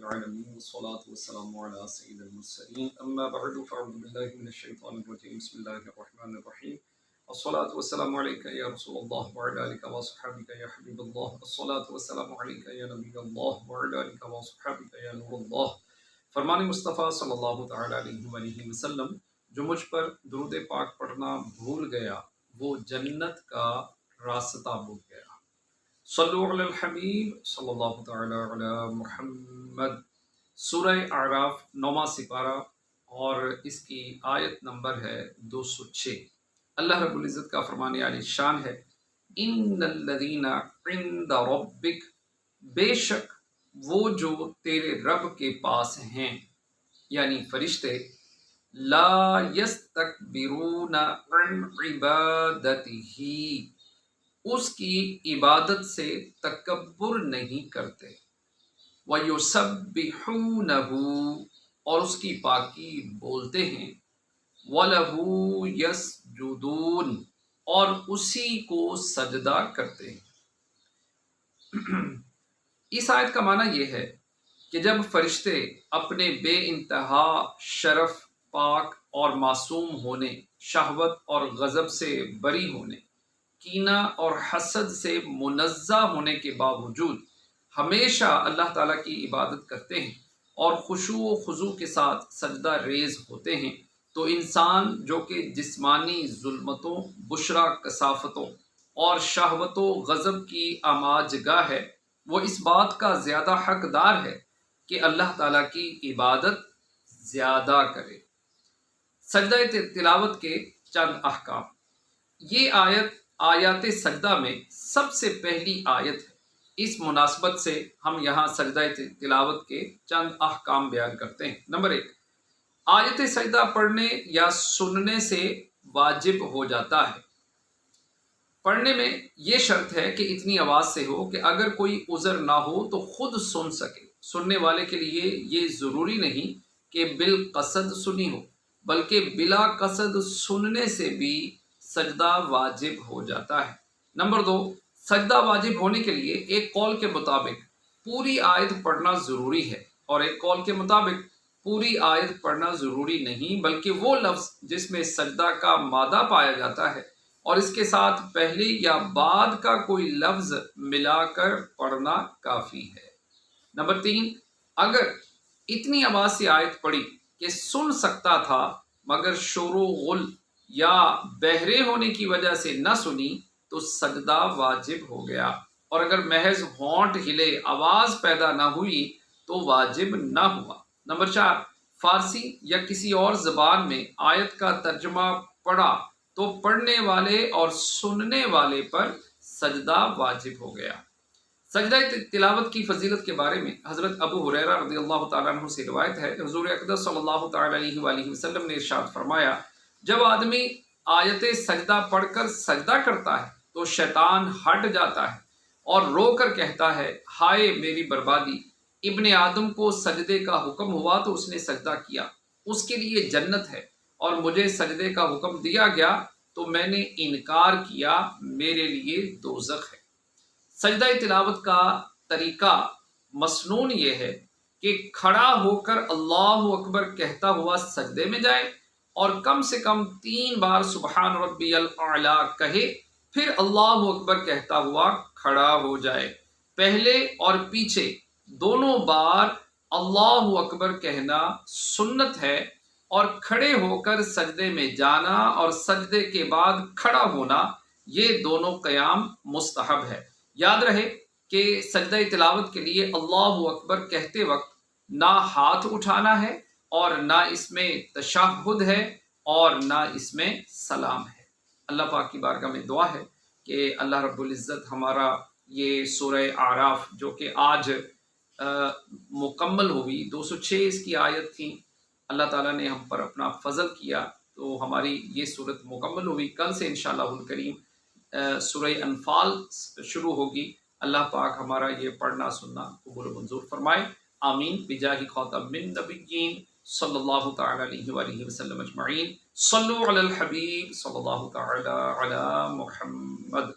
العالمين والصلاة والسلام على سيد المرسلين أما بعد فأعوذ بالله من الشيطان الرجيم بسم الله الرحمن الرحيم الصلاة والسلام عليك يا رسول الله وعلى آلك وصحبك يا حبيب الله الصلاة والسلام عليك يا نبي الله وعلى آلك وصحبك يا نور الله فرمان مصطفیٰ صلی اللہ تعالی علیہ وآلہ وسلم جو مجھ پر درود پاک پڑھنا بھول گیا وہ جنت کا راستہ بھول گیا۔ صلو علی الحبیب صلی اللہ تعالی علی محمد۔ سورہ اعراف 9واں سپارہ اور اس کی آیت نمبر ہے 206۔ اللہ رب العزت کا فرمان عالی شان ہے، ان الذین عند ربک، بے شک وہ جو تیرے رب کے پاس ہیں یعنی فرشتے، لا یستکبرون عن عبادتہ، اس کی عبادت سے تکبر نہیں کرتے، وَيُسَبِّحُونَهُ، اور اس کی پاکی بولتے ہیں، وَلَهُ يَسْجُدُونَ، اور اسی کو سجدہ کرتے ہیں۔ اس آیت کا معنی یہ ہے کہ جب فرشتے اپنے بے انتہا شرف، پاک اور معصوم ہونے، شہوت اور غضب سے بری ہونے، کینہ اور حسد سے منزہ ہونے کے باوجود ہمیشہ اللہ تعالیٰ کی عبادت کرتے ہیں اور خشوع و خضوع کے ساتھ سجدہ ریز ہوتے ہیں، تو انسان جو کہ جسمانی ظلمتوں، بشرا کثافتوں اور شہوت و غضب کی آماج گاہ ہے، وہ اس بات کا زیادہ حقدار ہے کہ اللہ تعالیٰ کی عبادت زیادہ کرے۔ سجدہ تلاوت کے چند احکام۔ یہ آیات سجدہ میں سب سے پہلی آیت ہے، اس مناسبت سے ہم یہاں سجدہ تلاوت کے چند احکام بیان کرتے ہیں۔ نمبر 1، آیت سجدہ پڑھنے یا سننے سے واجب ہو جاتا ہے۔ پڑھنے میں یہ شرط ہے کہ اتنی آواز سے ہو کہ اگر کوئی عذر نہ ہو تو خود سن سکے۔ سننے والے کے لیے یہ ضروری نہیں کہ بالقصد سنی ہو، بلکہ بلا قصد سننے سے بھی سجدہ واجب ہو جاتا ہے۔ نمبر 2، سجدہ واجب ہونے کے لیے ایک قول کے مطابق پوری آیت پڑھنا ضروری ہے، اور ایک قول کے مطابق پوری آیت پڑھنا ضروری نہیں، بلکہ وہ لفظ جس میں سجدہ کا مادہ پایا جاتا ہے اور اس کے ساتھ پہلے یا بعد کا کوئی لفظ ملا کر پڑھنا کافی ہے۔ نمبر 3، اگر اتنی آواز سے آیت پڑھی کہ سن سکتا تھا مگر شور و غل یا بہرے ہونے کی وجہ سے نہ سنی تو سجدہ واجب ہو گیا، اور اگر محض ہونٹ ہلے، آواز پیدا نہ ہوئی تو واجب نہ ہوا۔ نمبر 4، فارسی یا کسی اور زبان میں آیت کا ترجمہ پڑھا تو پڑھنے والے اور سننے والے پر سجدہ واجب ہو گیا۔ سجدہ تلاوت کی فضیلت کے بارے میں حضرت ابو ہریرہ رضی اللہ تعالیٰ عنہ سے روایت ہے، حضور اقدس صلی اللہ تعالیٰ علیہ وآلہ وسلم نے ارشاد فرمایا، جب آدمی آیت سجدہ پڑھ کر سجدہ کرتا ہے تو شیطان ہٹ جاتا ہے اور رو کر کہتا ہے، ہائے میری بربادی، ابن آدم کو سجدے کا حکم ہوا تو اس نے سجدہ کیا، اس کے لیے جنت ہے، اور مجھے سجدے کا حکم دیا گیا تو میں نے انکار کیا، میرے لیے دوزخ ہے۔ سجدہ تلاوت کا طریقہ مسنون یہ ہے کہ کھڑا ہو کر اللہ اکبر کہتا ہوا سجدے میں جائے اور کم سے کم 3 بار سبحان ربی الاعلیٰ کہے، پھر اللہ اکبر کہتا ہوا کھڑا ہو جائے۔ پہلے اور پیچھے دونوں بار اللہ اکبر کہنا سنت ہے، اور کھڑے ہو کر سجدے میں جانا اور سجدے کے بعد کھڑا ہونا یہ دونوں قیام مستحب ہے۔ یاد رہے کہ سجدہ تلاوت کے لیے اللہ اکبر کہتے وقت نہ ہاتھ اٹھانا ہے اور نہ اس میں تشہد ہے اور نہ اس میں سلام ہے۔ اللہ پاک کی بارگاہ میں دعا ہے کہ اللہ رب العزت ہمارا یہ سورہ اعراف جو کہ آج مکمل ہوئی، 206 اس کی آیت تھی، اللہ تعالیٰ نے ہم پر اپنا فضل کیا تو ہماری یہ صورت مکمل ہوئی۔ کل سے انشاءاللہ الکریم سورہ انفال شروع ہوگی۔ اللہ پاک ہمارا یہ پڑھنا سننا قبول و منظور فرمائے، آمین، بجاہ خاتم النبیین صلی اللہ تعالی علیہ وآلہ وسلم اجمعین۔ صلو علی الحبیب صلی اللہ تعالی علی محمد۔